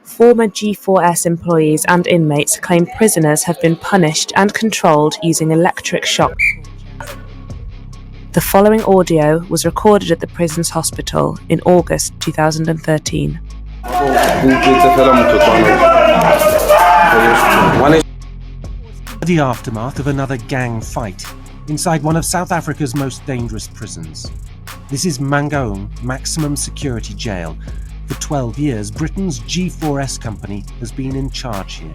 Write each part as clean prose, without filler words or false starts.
Former G4S employees and inmates claim prisoners have been punished and controlled using electric shock. The following audio was recorded at the prison's hospital in August 2013. The aftermath of another gang fight inside one of South Africa's most dangerous prisons. This is Mangaung Maximum Security Jail. For 12 years, Britain's G4S company has been in charge here.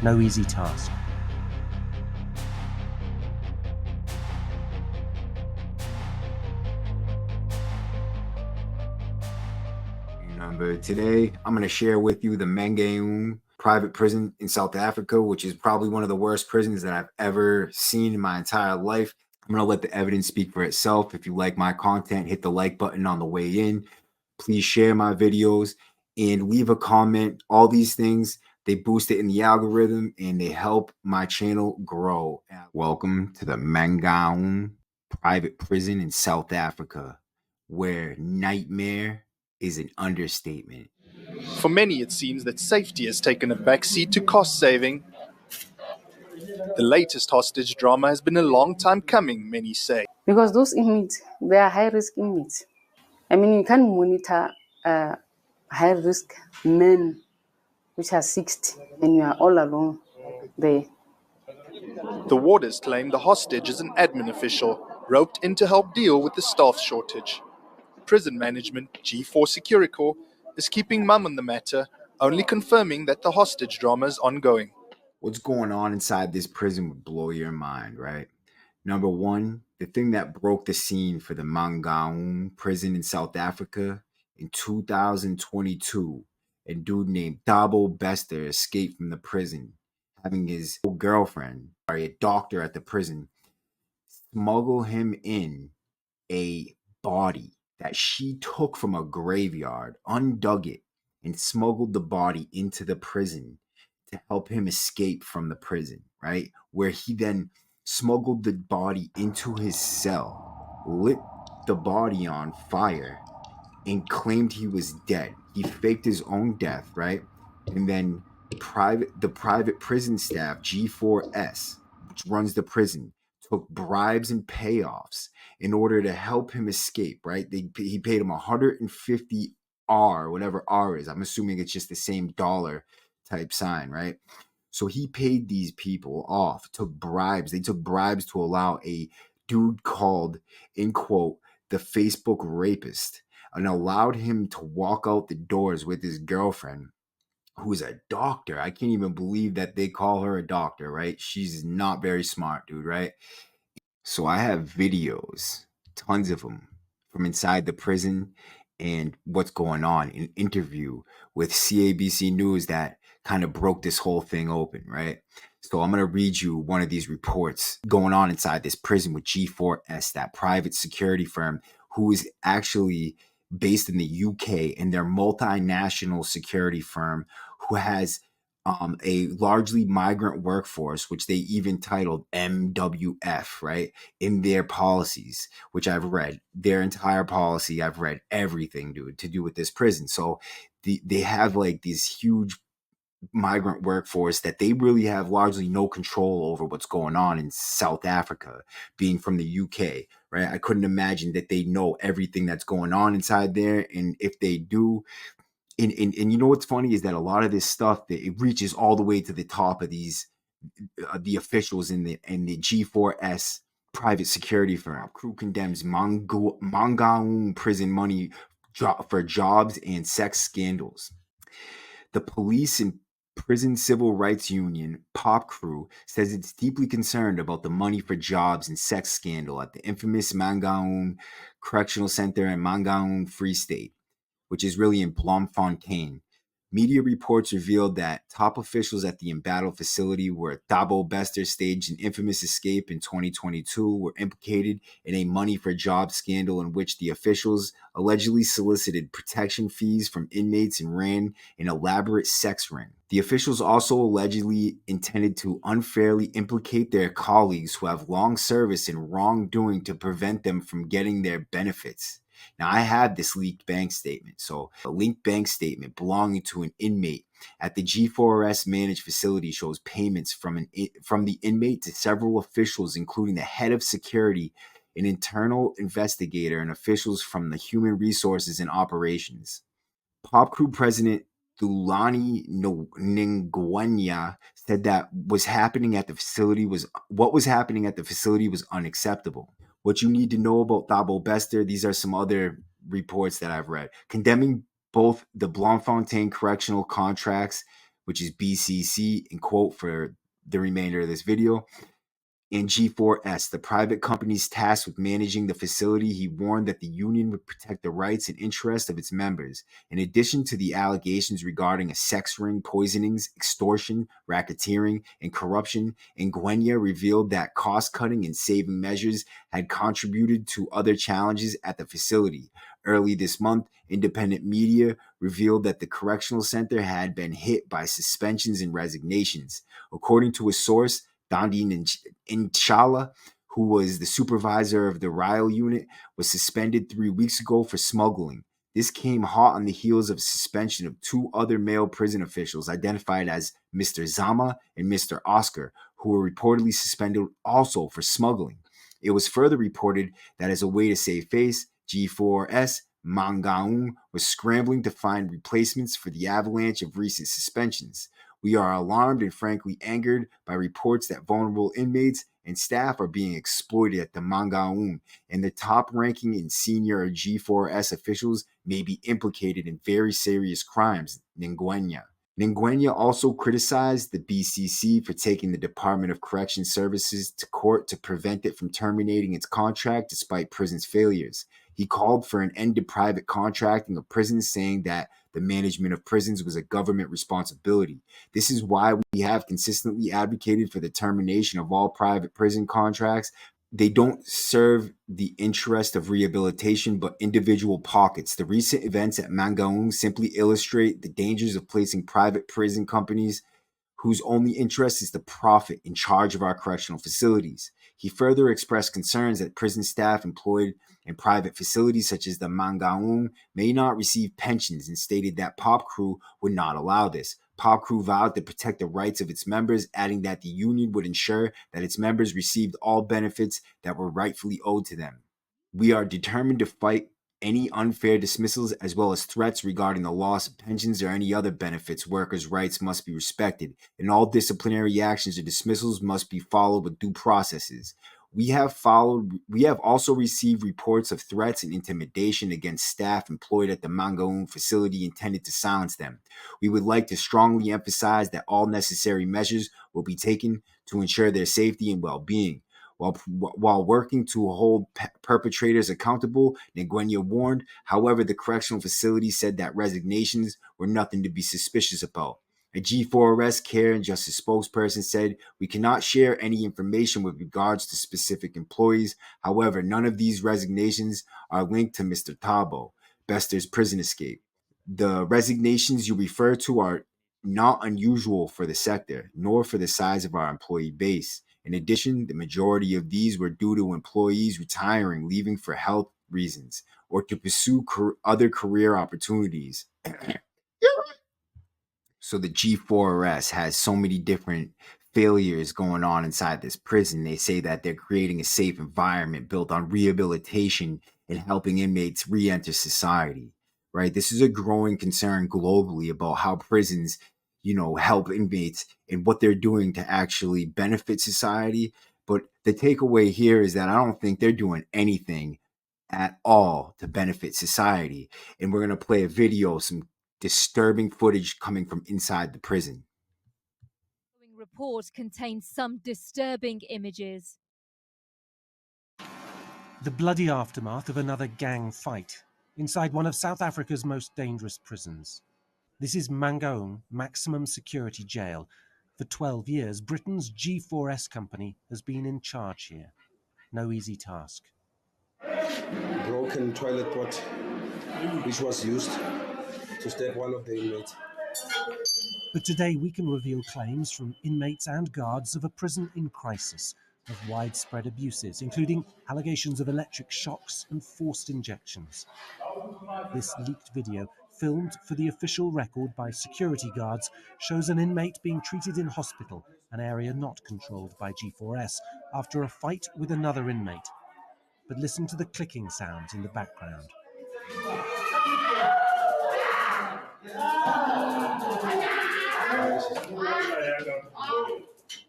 No easy task. Today, I'm going to share with you the Mangaung private prison in South Africa, which is probably one of the worst prisons that I've ever seen in my entire life. I'm going to let the evidence speak for itself. If you like my content, hit the like button on the way in. Please share my videos and leave a comment. All these things, they boost it in the algorithm and they help my channel grow. Welcome to the Mangaung private prison in South Africa, where nightmare is an understatement. For many, it seems that safety has taken a backseat to cost saving. The latest hostage drama has been a long time coming, many say. Because those inmates, they are high-risk inmates. I mean, you can't monitor high-risk men which are 60 and you are all alone there. The warders claim the hostage is an admin official roped in to help deal with the staff shortage. Prison management, G4 Security, is keeping mum on the matter, only confirming that the hostage drama is ongoing. What's going on inside this prison would blow your mind, right? Number one, the thing that broke the scene for the Mangaung prison in South Africa in 2022, a dude named Thabo Bester escaped from the prison, having his girlfriend, a doctor at the prison, smuggle him in a body that she took from a graveyard, undug it, and smuggled the body into the prison to help him escape from the prison, right? Where he then smuggled the body into his cell, lit the body on fire, and claimed he was dead. He faked his own death, right? And then the private prison staff, G4S, which runs the prison, took bribes and payoffs in order to help him escape, right? He paid him 150 R, whatever R is. I'm assuming it's just the same dollar type sign, right? So he paid these people off, took bribes. They took bribes to allow a dude called, in quote, the Facebook rapist, and allowed him to walk out the doors with his girlfriend, who's a doctor. I can't even believe that they call her a doctor, right? She's not very smart, dude, right? So I have videos, tons of them, from inside the prison and what's going on. An interview with CABC News that kind of broke this whole thing open, right? So I'm going to read you one of these reports going on inside this prison with G4S, that private security firm who is actually based in the UK, and their multinational security firm who has a largely migrant workforce, which they even titled MWF, right, in their policies, which I've read. Their entire policy, I've read everything, dude, to do with this prison. So they have like these huge migrant workforce that they really have largely no control over what's going on in South Africa, being from the UK, right? I couldn't imagine that they know everything that's going on inside there. And if they do, and you know what's funny is that a lot of this stuff, that it reaches all the way to the top of these the officials in the G4S private security firm. Crew condemns Mangaung prison money for jobs and sex scandals. The police and prison civil rights union Pop Crew says it's deeply concerned about the money for jobs and sex scandal at the infamous Mangaung Correctional Center in Mangaung Free State, which is really in Bloemfontein. Media reports revealed that top officials at the embattled facility, where Thabo Bester staged an infamous escape in 2022, were implicated in a money for jobs scandal in which the officials allegedly solicited protection fees from inmates and ran an elaborate sex ring. The officials also allegedly intended to unfairly implicate their colleagues who have long service in wrongdoing to prevent them from getting their benefits. Now, I have this leaked bank statement. So, a linked bank statement belonging to an inmate at the G4S managed facility shows payments from the inmate to several officials, including the head of security, an internal investigator, and officials from the human resources and operations. Pop Crew President Thulani Ngwenya said that what was happening at the facility was unacceptable. What you need to know about Thabo Bester, these are some other reports that I've read. Condemning both the Bloemfontein Correctional Contracts, which is BCC, in quote for the remainder of this video, and G4S, the private companies tasked with managing the facility. He warned that the union would protect the rights and interests of its members. In addition to the allegations regarding a sex ring, poisonings, extortion, racketeering, and corruption, Ngwenya revealed that cost-cutting and saving measures had contributed to other challenges at the facility. Early this month, independent media revealed that the correctional center had been hit by suspensions and resignations. According to a source, Dandin Inshallah, who was the supervisor of the Ryle unit, was suspended 3 weeks ago for smuggling. This came hot on the heels of suspension of 2 other male prison officials identified as Mr. Zama and Mr. Oscar, who were reportedly suspended also for smuggling. It was further reported that as a way to save face, G4S Mangaung was scrambling to find replacements for the avalanche of recent suspensions. We are alarmed and frankly angered by reports that vulnerable inmates and staff are being exploited at the Mangaung, and the top-ranking and senior G4S officials may be implicated in very serious crimes, Ngwenya. Ngwenya also criticized the BCC for taking the Department of Correction Services to court to prevent it from terminating its contract despite prison's failures. He called for an end to private contracting of prisons, saying that the management of prisons was a government responsibility. This is why we have consistently advocated for the termination of all private prison contracts. They don't serve the interest of rehabilitation, but individual pockets. The recent events at Mangaung simply illustrate the dangers of placing private prison companies whose only interest is to profit in charge of our correctional facilities. He further expressed concerns that prison staff employed in private facilities such as the Mangaung may not receive pensions, and stated that Pop Crew would not allow this. Pop Crew vowed to protect the rights of its members, adding that the union would ensure that its members received all benefits that were rightfully owed to them. We are determined to fight any unfair dismissals as well as threats regarding the loss of pensions or any other benefits. Workers' rights must be respected, and all disciplinary actions or dismissals must be followed with due processes. We have also received reports of threats and intimidation against staff employed at the Mangaung facility intended to silence them. We would like to strongly emphasize that all necessary measures will be taken to ensure their safety and well-being. While working to hold perpetrators accountable, Ngwenya warned. However, the correctional facility said that resignations were nothing to be suspicious about. A G4S Care and Justice spokesperson said, "We cannot share any information with regards to specific employees. However, none of these resignations are linked to Mr. Thabo Bester's prison escape. The resignations you refer to are not unusual for the sector, nor for the size of our employee base. In addition, the majority of these were due to employees retiring, leaving for health reasons, or to pursue other career opportunities." So the G4S has so many different failures going on inside this prison. They say that they're creating a safe environment built on rehabilitation and helping inmates re-enter society, right? This is a growing concern globally about how prisons, help inmates and what they're doing to actually benefit society. But the takeaway here is that I don't think they're doing anything at all to benefit society. And we're going to play a video, some disturbing footage coming from inside the prison. Report contains some disturbing images. The bloody aftermath of another gang fight inside one of South Africa's most dangerous prisons. This is Mangaung Maximum Security Jail. For 12 years, Britain's G4S company has been in charge here. No easy task. Broken toilet pot, which was used to stab one of the inmates. But today we can reveal claims from inmates and guards of a prison in crisis, of widespread abuses, including allegations of electric shocks and forced injections. This leaked video, filmed for the official record by security guards, shows an inmate being treated in hospital, an area not controlled by G4S, after a fight with another inmate. But listen to the clicking sounds in the background.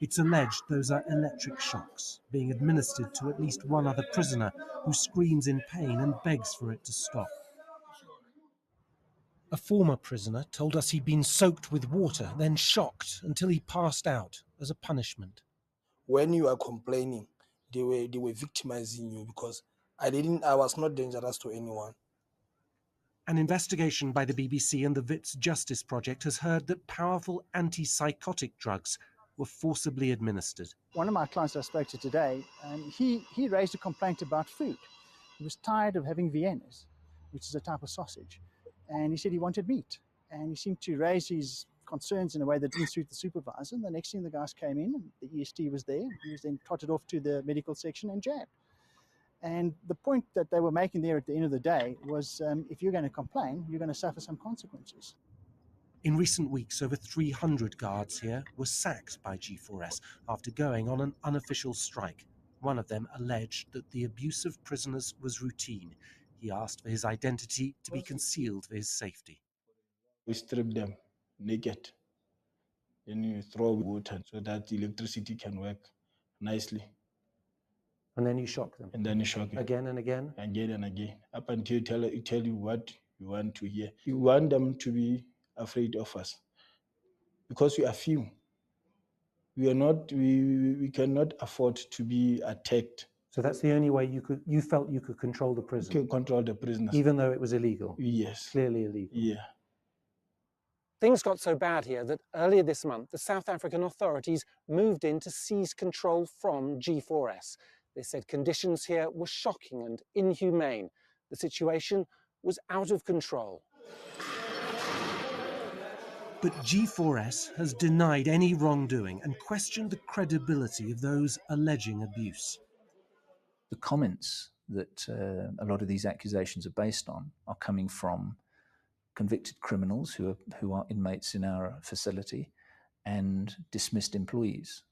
It's alleged those are electric shocks, being administered to at least one other prisoner who screams in pain and begs for it to stop. A former prisoner told us he'd been soaked with water, then shocked until he passed out as a punishment. When you are complaining, they were victimizing you because I was not dangerous to anyone. An investigation by the BBC and the Wits Justice Project has heard that powerful antipsychotic drugs were forcibly administered. One of my clients I spoke to today, he raised a complaint about food. He was tired of having Viennas, which is a type of sausage, and he said he wanted meat. And he seemed to raise his concerns in a way that didn't suit the supervisor. And the next thing, the guys came in, and the EST was there. He was then trotted off to the medical section and jabbed. And the point that they were making there at the end of the day was, if you're going to complain, you're going to suffer some consequences. In recent weeks, over 300 guards here were sacked by G4S after going on an unofficial strike. One of them alleged that the abuse of prisoners was routine. He asked for his identity to be concealed for his safety. We strip them naked. Then you throw water so that the electricity can work nicely. And then you shock them? And then you shock them. Again and again? Again and again. Up until you tell you what you want to hear. You want them to be afraid of us. Because we are few. We cannot afford to be attacked. So that's the only way you felt you could control the prison? Control the prisoners. Even though it was illegal? Yes. Clearly illegal? Yeah. Things got so bad here that earlier this month, the South African authorities moved in to seize control from G4S. They said conditions here were shocking and inhumane. The situation was out of control. But G4S has denied any wrongdoing and questioned the credibility of those alleging abuse. The comments that a lot of these accusations are based on are coming from convicted criminals who are inmates in our facility and dismissed employees.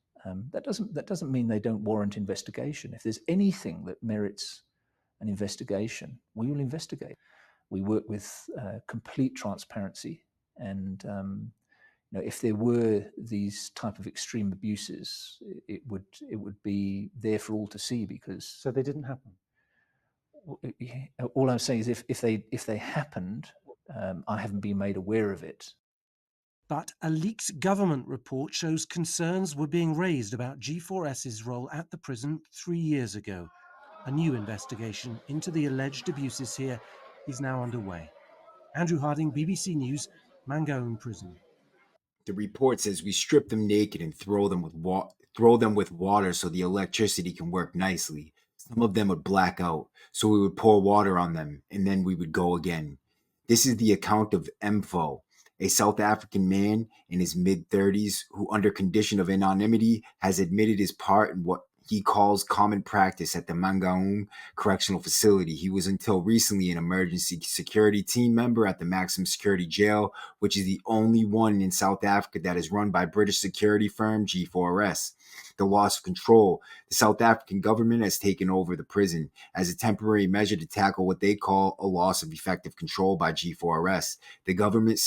That doesn't mean they don't warrant investigation. If there's anything that merits an investigation, we will investigate. We work with complete transparency, and if there were these type of extreme abuses, it would be there for all to see. Because so they didn't happen. All I'm saying is, if they happened, I haven't been made aware of it. But a leaked government report shows concerns were being raised about G4S's role at the prison 3 years ago. A new investigation into the alleged abuses here is now underway. Andrew Harding, BBC News, Mangaung Prison. The report says we strip them naked and throw them with water so the electricity can work nicely. Some of them would black out, so we would pour water on them, and then we would go again. This is the account of Mfo, a South African man in his mid-30s who, under condition of anonymity, has admitted his part in what he calls common practice at the Mangaung Correctional Facility. He was until recently an emergency security team member at the maximum security jail, which is the only one in South Africa that is run by British security firm G4S. The loss of control. The South African government has taken over the prison as a temporary measure to tackle what they call a loss of effective control by G4S. The government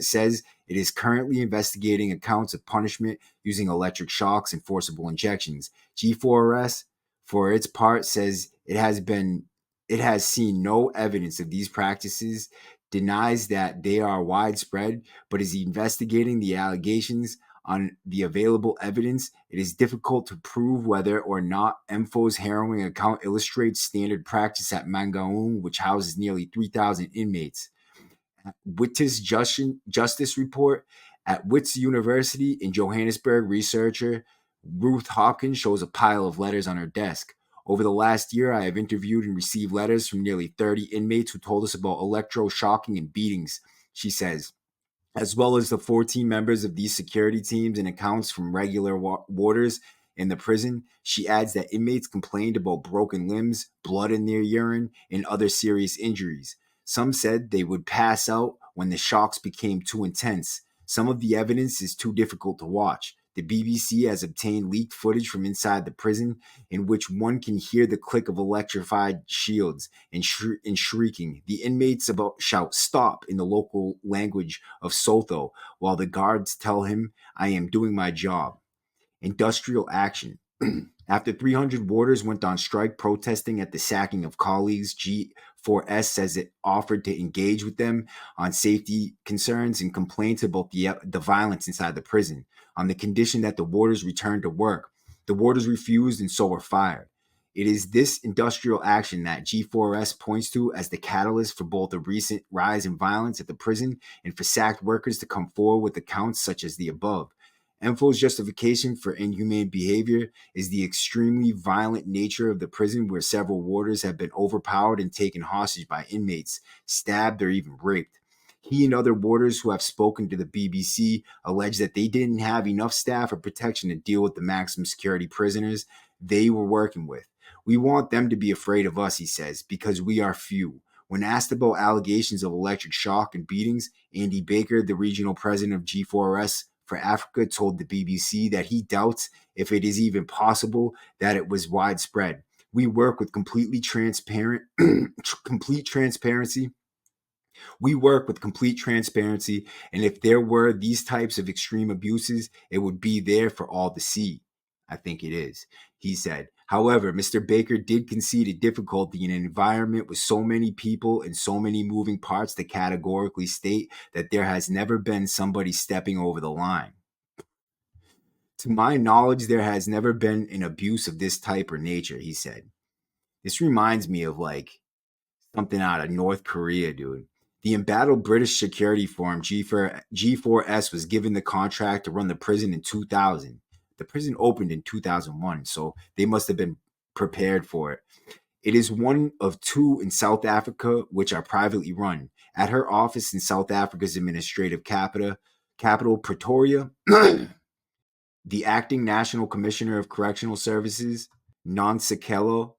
says it is currently investigating accounts of punishment using electric shocks and forcible injections. G4S, for its part, says it has seen no evidence of these practices, denies that they are widespread, but is investigating the allegations. On the available evidence, it is difficult to prove whether or not Mfo's harrowing account illustrates standard practice at Mangaung, which houses nearly 3,000 inmates. Wits Justice Report at Wits University in Johannesburg, researcher Ruth Hopkins shows a pile of letters on her desk. Over the last year, I have interviewed and received letters from nearly 30 inmates who told us about electroshocking and beatings, she says, as well as the 14 members of these security teams and accounts from regular warders in the prison. She adds that inmates complained about broken limbs, blood in their urine, and other serious injuries. Some said they would pass out when the shocks became too intense. Some of the evidence is too difficult to watch. The BBC has obtained leaked footage from inside the prison in which one can hear the click of electrified shields and shrieking. The inmates shout "stop" in the local language of Sotho, while the guards tell him, "I am doing my job." Industrial action. After 300 warders went on strike protesting at the sacking of colleagues, G4S says it offered to engage with them on safety concerns and complaints about the violence inside the prison, on the condition that the warders return to work. The warders refused and so were fired. It is this industrial action that G4S points to as the catalyst for both the recent rise in violence at the prison and for sacked workers to come forward with accounts such as the above. ENFO's justification for inhumane behavior is the extremely violent nature of the prison, where several warders have been overpowered and taken hostage by inmates, stabbed, or even raped. He and other warders who have spoken to the BBC allege that they didn't have enough staff or protection to deal with the maximum security prisoners they were working with. We want them to be afraid of us, he says, because we are few. When asked about allegations of electric shock and beatings, Andy Baker, the regional president of G4S for Africa, told the BBC that he doubts if it is even possible that it was widespread. We work with complete transparency. We work with complete transparency, and if there were these types of extreme abuses, it would be there for all to see. I think it is, he said. However, Mr. Baker did concede a difficulty in an environment with so many people and so many moving parts to categorically state that there has never been somebody stepping over the line. To my knowledge, there has never been an abuse of this type or nature, he said. This reminds me of like something out of North Korea, dude. The embattled British security firm G4S was given the contract to run the prison in 2000. The prison opened in 2001, so they must have been prepared for it. It is one of two in South Africa which are privately run. At her office in South Africa's administrative capital Pretoria, the acting National Commissioner of Correctional Services, Nonsekelo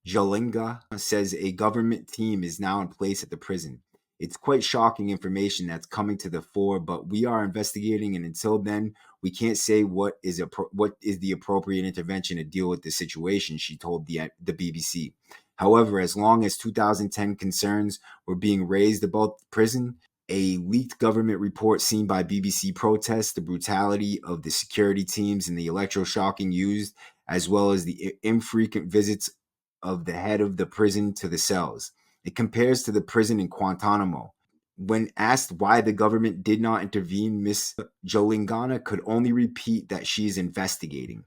Jalinga, says a government team is now in place at the prison. It's quite shocking information that's coming to the fore, but we are investigating, and until then, we can't say what is the appropriate intervention to deal with the situation, she told the BBC. However, as long as 2010 concerns were being raised about the prison, a leaked government report seen by BBC protests the brutality of the security teams and the electroshocking used, as well as the infrequent visits of the head of the prison to the cells. It compares to the prison in Guantanamo. When asked why the government did not intervene, Ms. Jolingana could only repeat that she is investigating.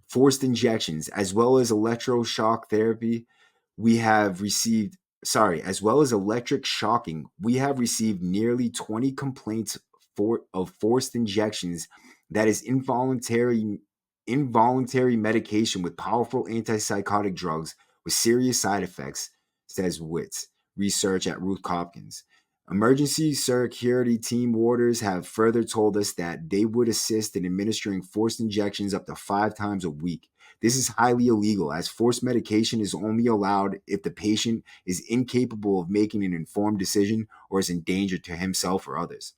Forced injections, as well as electroshock therapy, as well as electric shocking, we have received nearly 20 complaints of forced injections, that is involuntary medication with powerful antipsychotic drugs with serious side effects, says Witts, research at Ruth Hopkins. Emergency security team warders have further told us that they would assist in administering forced injections up to 5 times a week. This is highly illegal, as forced medication is only allowed if the patient is incapable of making an informed decision or is in danger to himself or others.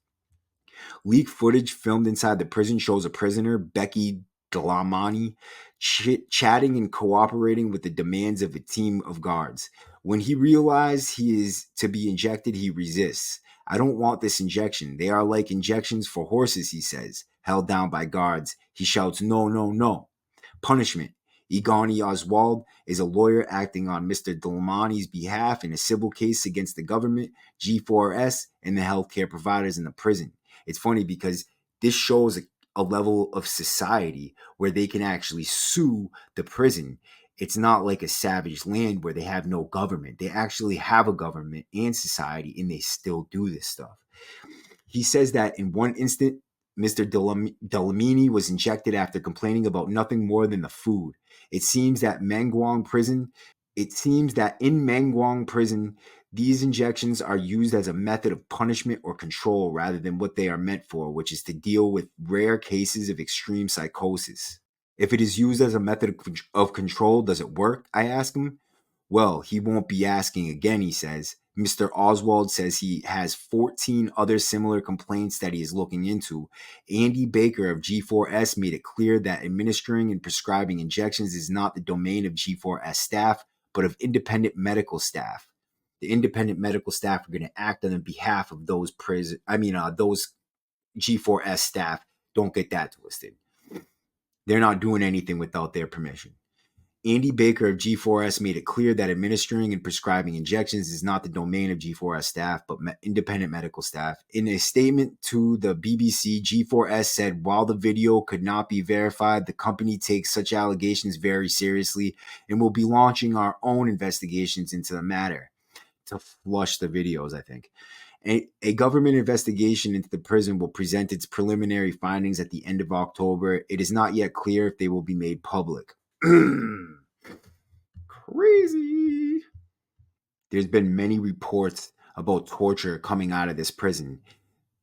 Leaked footage filmed inside the prison shows a prisoner, Becky Dlamini, chatting and cooperating with the demands of a team of guards. When he realizes he is to be injected, he resists. I don't want this injection. They are like injections for horses, he says, held down by guards. He shouts, no, no, no. Punishment. Igani Oswald is a lawyer acting on Mr. Dlamini's behalf in a civil case against the government, G4S, and the healthcare providers in the prison. It's funny because this shows a level of society where they can actually sue the prison. It's not like a savage land where they have no government. They actually have a government and society, and they still do this stuff. He says that in one instant, Mr. Dlamini was injected after complaining about nothing more than the food. It seems that in Mangaung prison, These injections are used as a method of punishment or control rather than what they are meant for, which is to deal with rare cases of extreme psychosis. If it is used as a method of control, does it work? I ask him. Well, he won't be asking again, he says. Mr. Oswald says he has 14 other similar complaints that he is looking into. Andy Baker of G4S made it clear that administering and prescribing injections is not the domain of G4S staff, but of independent medical staff. The independent medical staff are going to act on the behalf of those those G4S staff. Don't get that twisted. They're not doing anything without their permission. Andy Baker of G4S made it clear that administering and prescribing injections is not the domain of G4S staff, but independent medical staff. In a statement to the BBC, G4S said, while the video could not be verified, the company takes such allegations very seriously and will be launching our own investigations into the matter. To flush the videos, I think. A government investigation into the prison will present its preliminary findings at the end of October. It is not yet clear if they will be made public. Crazy. There's been many reports about torture coming out of this prison.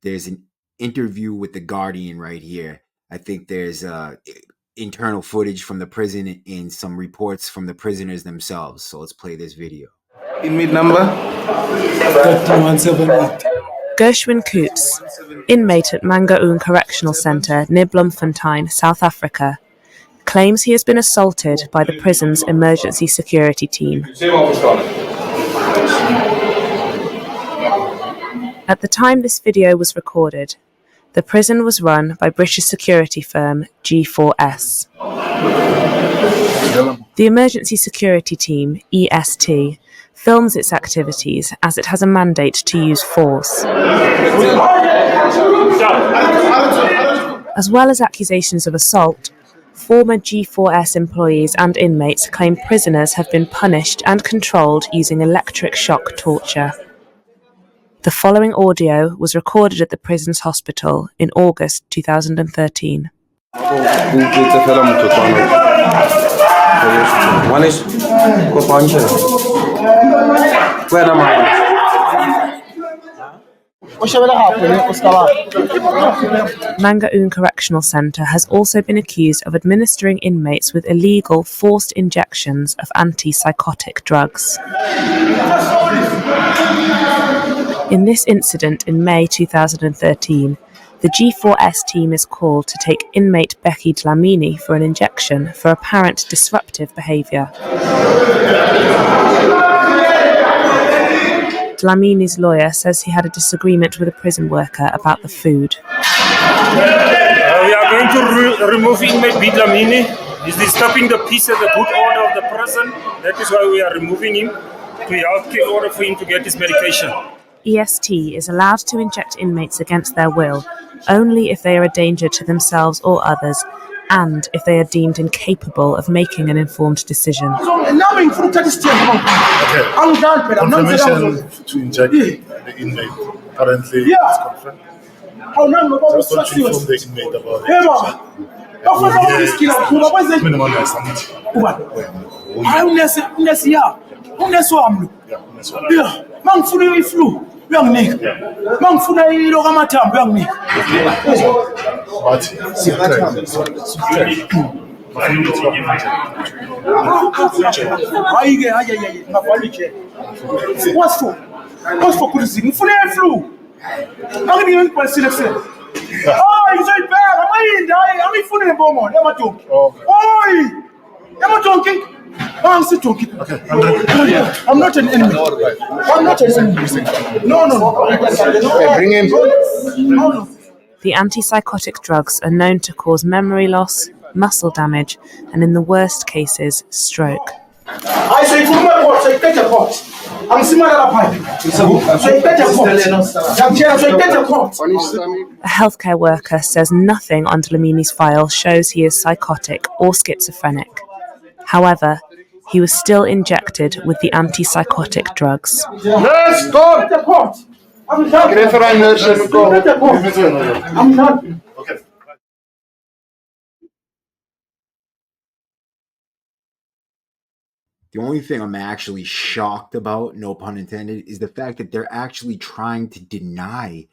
There's an interview with The Guardian right here. I think there's internal footage from the prison and some reports from the prisoners themselves. So let's play this video. Inmate number 3178. Gershwin Coates, inmate at Mangaung Correctional Center near Bloemfontein, South Africa, claims he has been assaulted by the prison's emergency security team. At the time this video was recorded, the prison was run by British security firm G4S. The emergency security team, EST, films its activities as it has a mandate to use force. As well as accusations of assault, former G4S employees and inmates claim prisoners have been punished and controlled using electric shock torture. The following audio was recorded at the prison's hospital in August 2013. Mangaung Correctional Center has also been accused of administering inmates with illegal forced injections of antipsychotic drugs. In this incident in May 2013, the G4S team is called to take inmate Becky Dlamini for an injection for apparent disruptive behaviour. Dlamini's lawyer says he had a disagreement with a prison worker about the food. We are going to remove inmate B. Dlamini. He's disturbing the peace and the good order of the prison. That is why we are removing him to help in order for him to get his medication. EST is allowed to inject inmates against their will only if they are a danger to themselves or others, and if they are deemed incapable of making an informed decision. Confirmation to inject the inmate. Currently, it's confirmed. Just want to inform the inmate about I'm still talking. Okay. I'm not an enemy. I'm not an enemy. No. Bring him. No. The antipsychotic drugs are known to cause memory loss, muscle damage, and in the worst cases, stroke. I say, A healthcare worker says nothing on Dlamini's file shows he is psychotic or schizophrenic. However, he was still injected with the antipsychotic drugs. Let's go! I'm done. I'm done. Okay. The only thing I'm actually shocked about, no pun intended, is the fact that they're actually trying to deny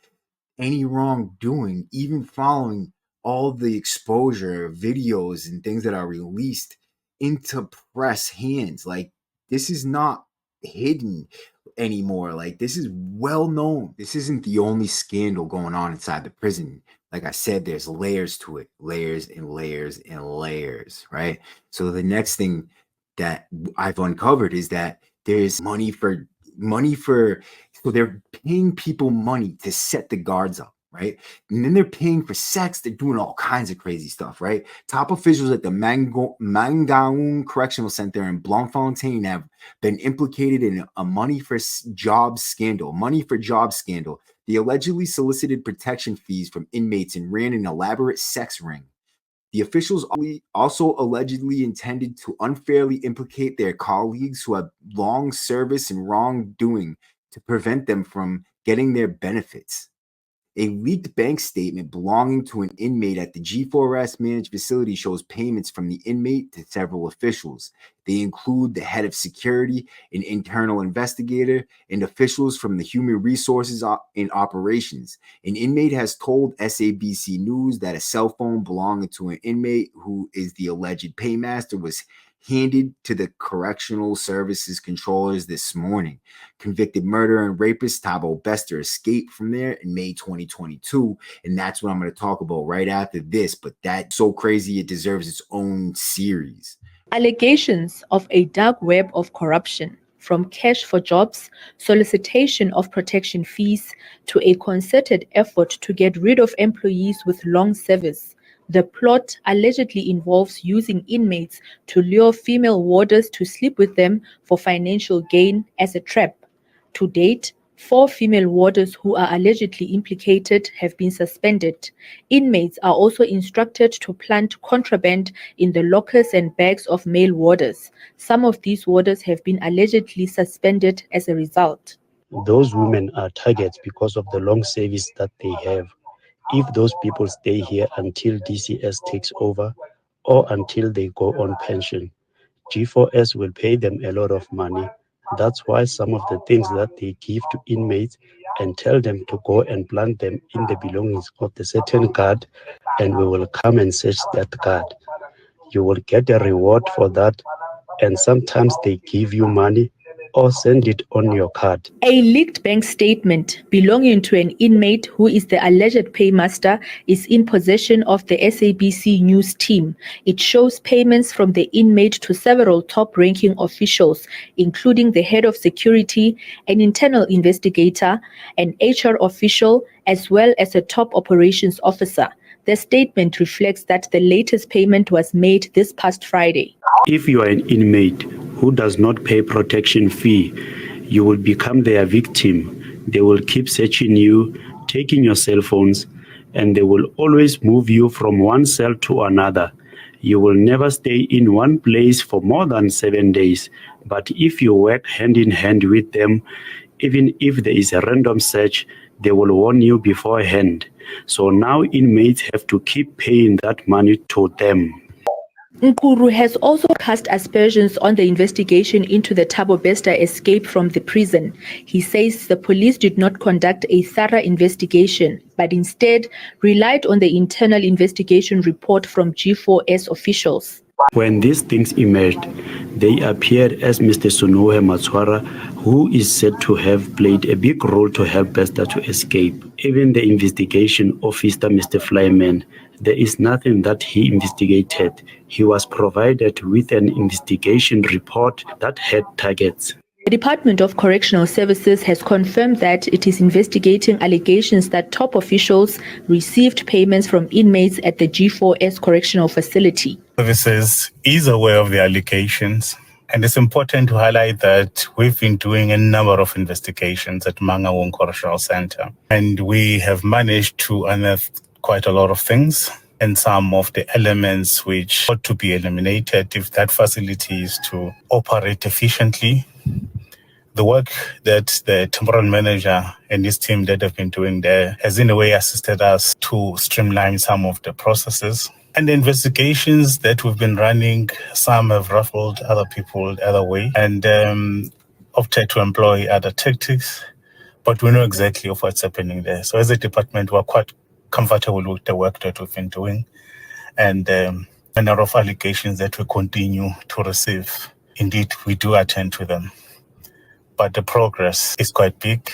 any wrongdoing, even following all the exposure videos and things that are released into press hands. Like, this is not hidden anymore. Like, this is well known. This isn't the only scandal going on inside the prison. Like I said, there's layers to it, layers and layers and layers, right? So the next thing that I've uncovered is that there's money for so they're paying people money to set the guards up, right? And then they're paying for sex. They're doing all kinds of crazy stuff, right? Top officials at the Mangaung Correctional Center in Bloemfontein have been implicated in a money for jobs scandal. They allegedly solicited protection fees from inmates and ran an elaborate sex ring. The officials also allegedly intended to unfairly implicate their colleagues who have long service and wrongdoing to prevent them from getting their benefits. A leaked bank statement belonging to an inmate at the G4S managed facility shows payments from the inmate to several officials. They include the head of security, an internal investigator, and officials from the human resources and operations. An inmate has told SABC News that a cell phone belonging to an inmate who is the alleged paymaster was handed to the correctional services controllers this morning. Convicted murderer and rapist Thabo Bester escaped from there in May 2022, and that's what I'm going to talk about right after this. But that's so crazy, it deserves its own series. Allegations of a dark web of corruption, from cash for jobs, solicitation of protection fees, to a concerted effort to get rid of employees with long service. The plot allegedly involves using inmates to lure female warders to sleep with them for financial gain as a trap. To date, 4 female warders who are allegedly implicated have been suspended. Inmates are also instructed to plant contraband in the lockers and bags of male warders. Some of these warders have been allegedly suspended as a result. Those women are targets because of the long service that they have. If those people stay here until DCS takes over or until they go on pension, G4S will pay them a lot of money. That's why some of the things that they give to inmates and tell them to go and plant them in the belongings of the certain guard, and we will come and search that guard. You will get a reward for that, and sometimes they give you money or send it on your card. A leaked bank statement belonging to an inmate who is the alleged paymaster is in possession of the SABC News team. It shows payments from the inmate to several top-ranking officials, including the head of security, an internal investigator, an HR official, as well as a top operations officer. The statement reflects that the latest payment was made this past Friday. If you are an inmate who does not pay protection fee, you will become their victim. They will keep searching you, taking your cell phones, and they will always move you from one cell to another. You will never stay in one place for more than 7 days. But if you work hand in hand with them, even if there is a random search, they will warn you beforehand. So now inmates have to keep paying that money to them. Nkuru has also cast aspersions on the investigation into the Thabo Bester escape from the prison. He says the police did not conduct a thorough investigation, but instead relied on the internal investigation report from G4S officials. When these things emerged, they appeared as Mr. Sonohe Matswara, who is said to have played a big role to help Bester to escape. Even the investigation officer, Mr. Flyman, there is nothing that he investigated. He was provided with an investigation report that had targets. The Department of Correctional Services has confirmed that it is investigating allegations that top officials received payments from inmates at the G4S correctional facility. Services is aware of the allegations, and it's important to highlight that we've been doing a number of investigations at Mangaung Correctional Center, and we have managed to unearth quite a lot of things and some of the elements which ought to be eliminated if that facility is to operate efficiently. The work that the temporal manager and his team that have been doing there has in a way assisted us to streamline some of the processes. And the investigations that we've been running, some have ruffled other people the other way and opted to employ other tactics, but we know exactly of what's happening there. So as a department, we're quite comfortable with the work that we've been doing and a number of allegations that we continue to receive. Indeed, we do attend to them, but the progress is quite big.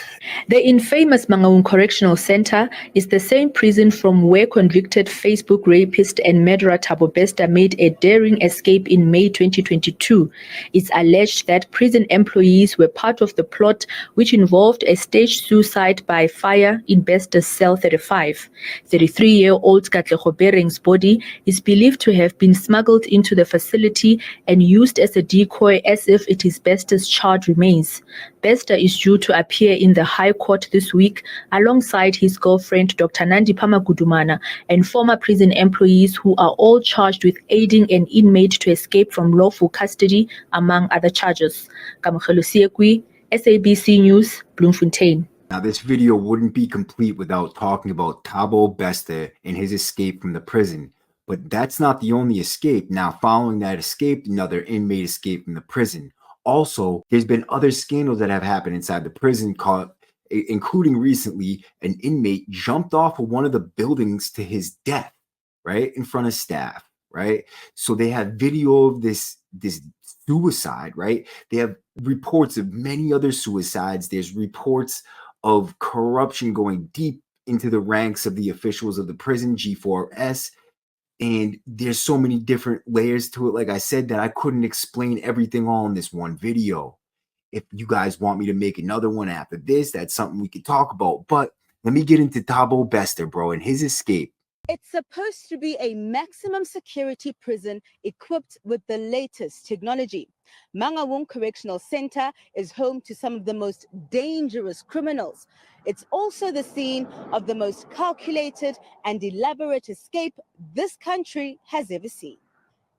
The infamous Mangaung Correctional Center is the same prison from where convicted Facebook rapist and murderer Thabo Bester made a daring escape in May 2022. It's alleged that prison employees were part of the plot, which involved a staged suicide by fire in Bester's cell 35. 33-year-old Katlego Bering's body is believed to have been smuggled into the facility and used as a decoy as if it is Bester's charred remains. Bester is due to appear in the High Court this week alongside his girlfriend Dr. Nandi Gudumana and former prison employees who are all charged with aiding an inmate to escape from lawful custody, among other charges. Kamokhelo Siekwi, SABC News, Bloemfontein. Now, this video wouldn't be complete without talking about Thabo Bester and his escape from the prison. But that's not the only escape. Now, following that escape, another inmate escaped from the prison. Also, there's been other scandals that have happened inside the prison, including recently an inmate jumped off of one of the buildings to his death, right, in front of staff, right? So they have video of this suicide, right? They have reports of many other suicides. There's reports of corruption going deep into the ranks of the officials of the prison, G4S. And there's so many different layers to it, like I said, that I couldn't explain everything all in this one video. If you guys want me to make another one after this, that's something we could talk about. But let me get into Thabo Bester, bro, and his escape. It's supposed to be a maximum security prison equipped with the latest technology. Mangaung Correctional Center is home to some of the most dangerous criminals. It's also the scene of the most calculated and elaborate escape this country has ever seen.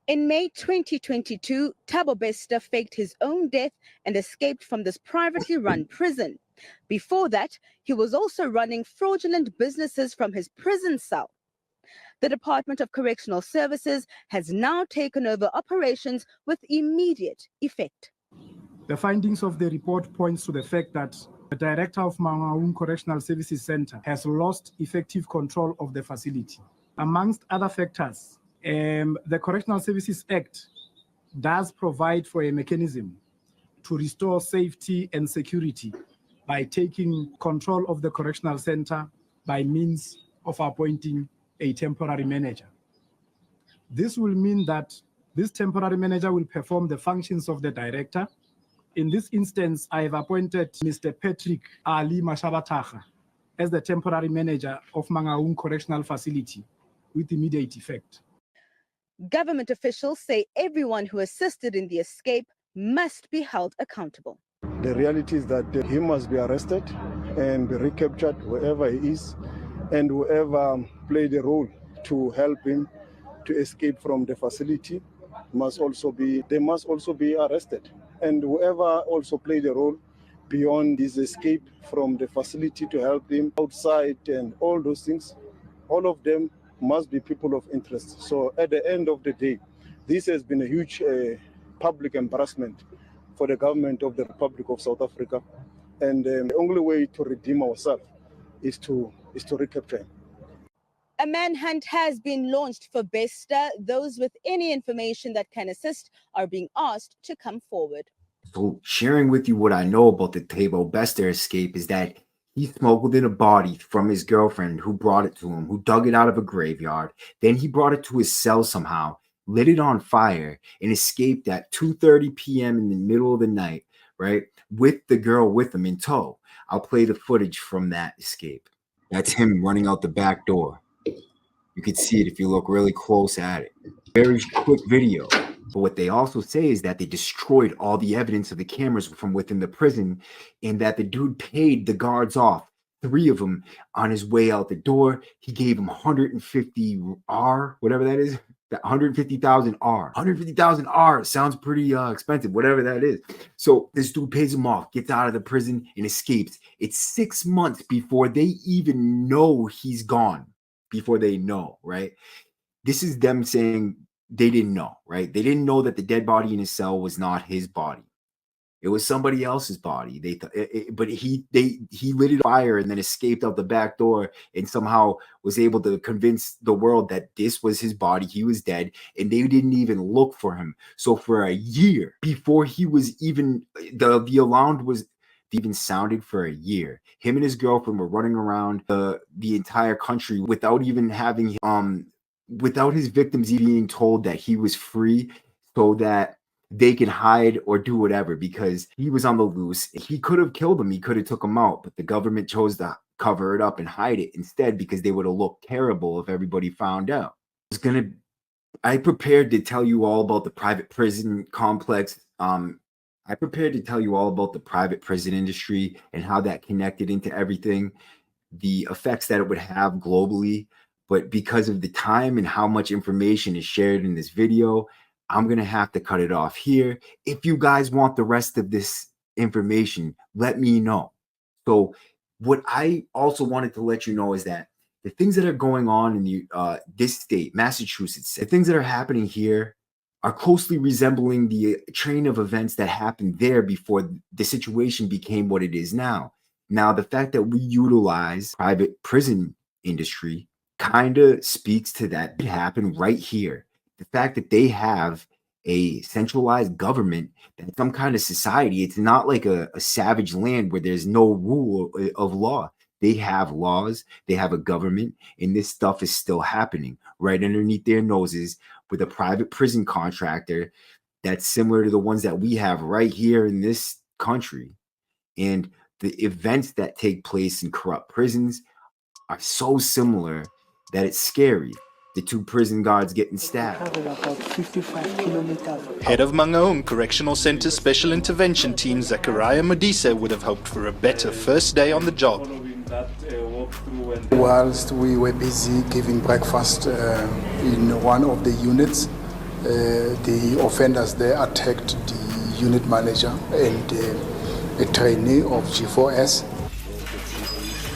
In May 2022, Thabo Bester faked his own death and escaped from this privately run prison. Before that, he was also running fraudulent businesses from his prison cell. The Department of Correctional Services has now taken over operations with immediate effect. The findings of the report points to the fact that the director of Mangaung Correctional Services Center has lost effective control of the facility. Amongst other factors, the Correctional Services Act does provide for a mechanism to restore safety and security by taking control of the correctional center by means of appointing a temporary manager. This will mean that this temporary manager will perform the functions of the director. In this instance, I have appointed Mr. Patrick Ali Mashabataga as the temporary manager of Mangaung Correctional Facility with immediate effect. Government officials say everyone who assisted in the escape must be held accountable. The reality is that he must be arrested and be recaptured wherever he is, and whoever played a role to help him to escape from the facility must also be arrested. And whoever also played a role beyond his escape from the facility to help him outside and all those things, all of them must be people of interest. So at the end of the day, this has been a huge public embarrassment for the government of the Republic of South Africa. And the only way to redeem ourselves is to recapture him. A manhunt has been launched for Bester. Those with any information that can assist are being asked to come forward. So sharing with you what I know about the Thabo Bester escape is that he smuggled in a body from his girlfriend who brought it to him, who dug it out of a graveyard. Then he brought it to his cell somehow, lit it on fire, and escaped at 2:30 p.m. in the middle of the night, right? With the girl with him in tow. I'll play the footage from that escape. That's him running out the back door. You can see it if you look really close at it. Very quick video. But what they also say is that they destroyed all the evidence of the cameras from within the prison, and that the dude paid the guards off, 3 of them, on his way out the door. He gave him 150 R, whatever that is. 150,000 R. 150,000 R sounds pretty expensive, whatever that is. So this dude pays him off, gets out of the prison, and escapes. It's 6 months before they even know he's gone. Before they know, right? this is them saying they didn't know, right? They didn't know that the dead body in his cell was not his body. It was somebody else's body. They thought, but he lit it on fire and then escaped out the back door and somehow was able to convince the world that this was his body. He was dead, and they didn't even look for him. So for a year before he was even the alarm was even sounded for a year, him and his girlfriend were running around the entire country without even having without his victims being told that he was free, so that they can hide or do whatever, because he was on the loose. He could have killed him. He could have took him out, but the government chose to cover it up and hide it instead, because they would have looked terrible if everybody found out. I prepared to tell you all about the private prison complex. I prepared to tell you all about the private prison industry and how that connected into everything, the effects that it would have globally. But because of the time and how much information is shared in this video, I'm going to have to cut it off here. If you guys want the rest of this information, let me know. So what I also wanted to let you know is that the things that are going on in this state, Massachusetts, the things that are happening here are closely resembling the train of events that happened there before the situation became what it is now. Now, the fact that we utilize private prison industry kind of speaks to that. It happened right here. The fact that they have a centralized government, that some kind of society, it's not like a savage land where there's no rule of law. They have laws, they have a government, and this stuff is still happening right underneath their noses with a private prison contractor that's similar to the ones that we have right here in this country. And the events that take place in corrupt prisons are so similar that it's scary. The two prison guards getting stabbed. Head of Mangaung Correctional Center Special Intervention Team Zachariah Modise would have hoped for a better first day on the job. Whilst we were busy giving breakfast in one of the units, the offenders there attacked the unit manager and a trainee of G4S.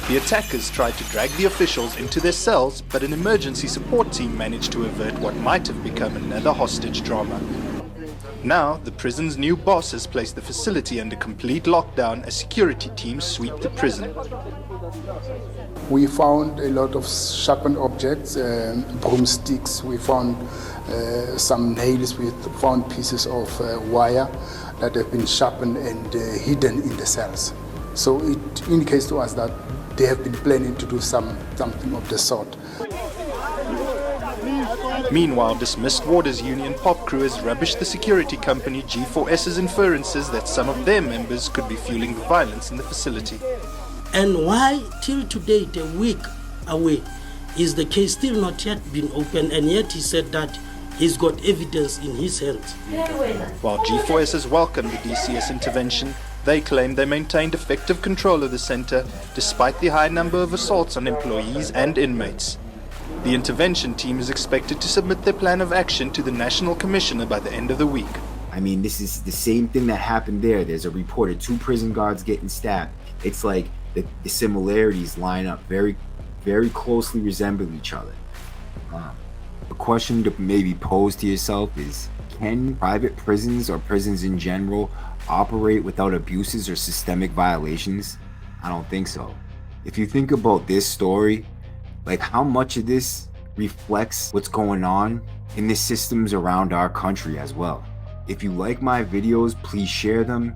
The attackers tried to drag the officials into their cells, but an emergency support team managed to avert what might have become another hostage drama. Now, the prison's new boss has placed the facility under complete lockdown as security teams sweep the prison. We found a lot of sharpened objects, broomsticks, we found some nails, we found pieces of wire that have been sharpened and hidden in the cells. So it indicates to us that they have been planning to do something of the sort. Meanwhile, dismissed Warders Union Pop Crew has rubbished the security company G4S's inferences that some of their members could be fueling the violence in the facility. And why, till today, a week away, is the case still not yet been opened, and yet he said that he's got evidence in his hands. While G4S has welcomed the DCS intervention, they claim they maintained effective control of the center despite the high number of assaults on employees and inmates. The intervention team is expected to submit their plan of action to the National Commissioner by the end of the week. I mean, this is the same thing that happened there. There's a report of 2 prison guards getting stabbed. It's like the similarities line up very, very closely resemble each other. The question to maybe pose to yourself is, can private prisons or prisons in general operate without abuses or systemic violations? I don't think so. If you think about this story, like how much of this reflects what's going on in the systems around our country as well. If you like my videos, please share them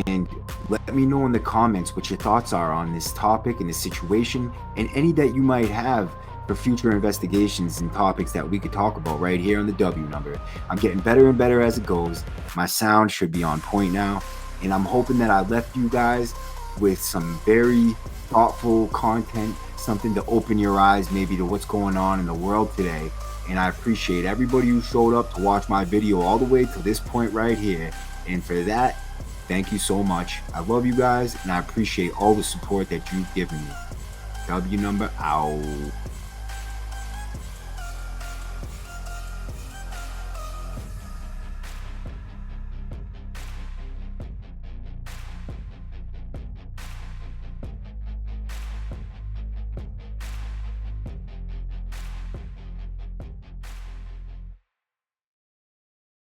and let me know in the comments what your thoughts are on this topic and this situation, and any that you might have for future investigations and topics that we could talk about right here on the W number. I'm getting better and better as it goes. My sound should be on point now, and I'm hoping that I left you guys with some very thoughtful content, something to open your eyes maybe to what's going on in the world today. And I appreciate everybody who showed up to watch my video all the way to this point right here, and for that, thank you so much. I love you guys, and I appreciate all the support that you've given me. W number out.